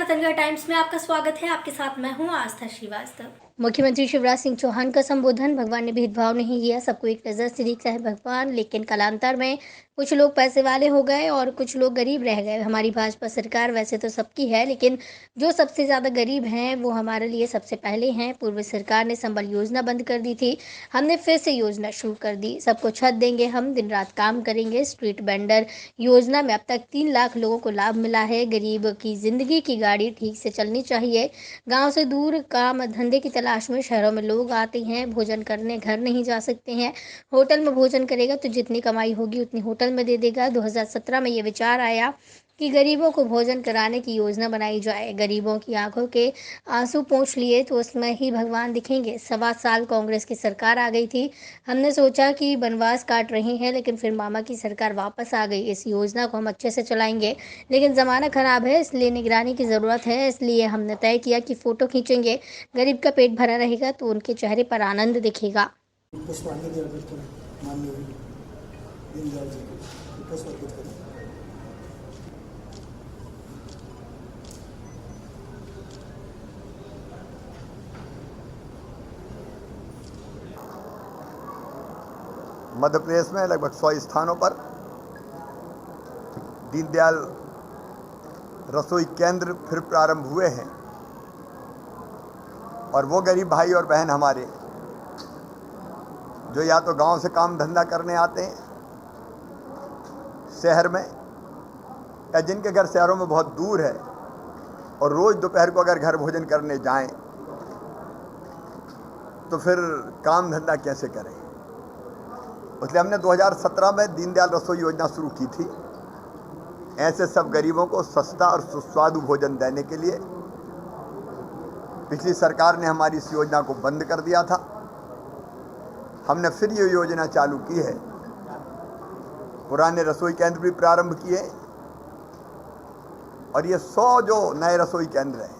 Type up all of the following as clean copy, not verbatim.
Ratangarh times में आपका स्वागत है। आपके साथ मैं हूं आस्था श्रीवास्तव। मुख्यमंत्री शिवराज सिंह चौहान का संबोधन। भगवान ने भेदभाव नहीं किया, सबको एक नज़र से देखता है भगवान, लेकिन कालांतर में कुछ लोग पैसे वाले हो गए और कुछ लोग गरीब रह गए। हमारी भाजपा सरकार वैसे तो सबकी है, लेकिन जो सबसे ज़्यादा गरीब हैं वो हमारे लिए सबसे पहले हैं। पूर्व सरकार ने संबल योजना बंद कर दी थी, हमने फिर से योजना शुरू कर दी। सबको छत देंगे, हम दिन रात काम करेंगे। स्ट्रीट वेंडर योजना में अब तक 3 लाख लोगों को लाभ मिला है। गरीब की ज़िंदगी की गाड़ी ठीक से चलनी चाहिए। गाँव से दूर काम धंधे की तलाश में शहरों में लोग आते हैं, भोजन करने घर नहीं जा सकते हैं। होटल में भोजन करेगा तो जितनी कमाई होगी उतनी होटल में दे देगा। 2017 में ये विचार आया कि गरीबों को भोजन कराने की योजना बनाई जाए। गरीबों की आंखों के आंसू पोंछ लिए तो उसमें ही भगवान दिखेंगे। 1.25 साल कांग्रेस की सरकार आ गई थी, हमने सोचा कि वनवास काट रहे हैं, लेकिन फिर मामा की सरकार वापस आ गई। इस योजना को हम अच्छे से चलाएंगे, लेकिन ज़माना ख़राब है, इसलिए निगरानी की ज़रूरत है। इसलिए हमने तय किया कि फ़ोटो खींचेंगे, गरीब का पेट भरा रहेगा तो उनके चेहरे पर आनंद दिखेगा। मध्य प्रदेश में लगभग 100 स्थानों पर दीनदयाल रसोई केंद्र फिर प्रारंभ हुए हैं और वो गरीब भाई और बहन हमारे जो या तो गांव से काम धंधा करने आते हैं शहर में, या जिनके घर शहरों में बहुत दूर है और रोज़ दोपहर को अगर घर भोजन करने जाएं तो फिर काम धंधा कैसे करें। इसलिए हमने 2017 में दीनदयाल रसोई योजना शुरू की थी, ऐसे सब गरीबों को सस्ता और सुस्वादु भोजन देने के लिए। पिछली सरकार ने हमारी इस योजना को बंद कर दिया था, हमने फिर ये योजना चालू की है। पुराने रसोई केंद्र भी प्रारंभ किए और ये 100 जो नए रसोई केंद्र हैं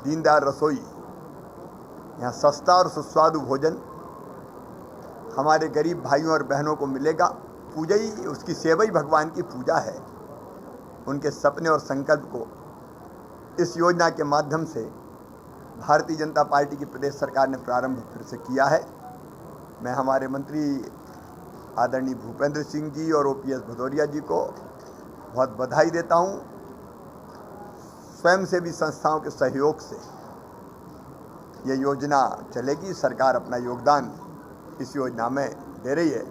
दीनदयाल रसोई, यहाँ सस्ता और सुस्वादु भोजन हमारे गरीब भाइयों और बहनों को मिलेगा। पूजा ही उसकी सेवा ही भगवान की पूजा है। उनके सपने और संकल्प को इस योजना के माध्यम से भारतीय जनता पार्टी की प्रदेश सरकार ने प्रारंभ फिर से किया है। मैं हमारे मंत्री आदरणीय भूपेंद्र सिंह जी और OPS भदौरिया जी को बहुत बधाई देता हूँ। स्वयंसेवी संस्थाओं के सहयोग से ये योजना चलेगी। सरकार अपना योगदान इस योजना में दे रही है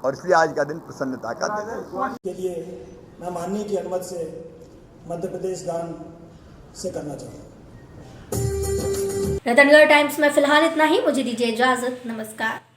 और इसलिए आज का दिन प्रसन्नता का दिन है। के लिए मैं माननीय की अनुमति से मध्य प्रदेश गान से करना चाहूँगा। रतनगढ़ टाइम्स में फिलहाल इतना ही। मुझे दीजिए इजाजत। नमस्कार।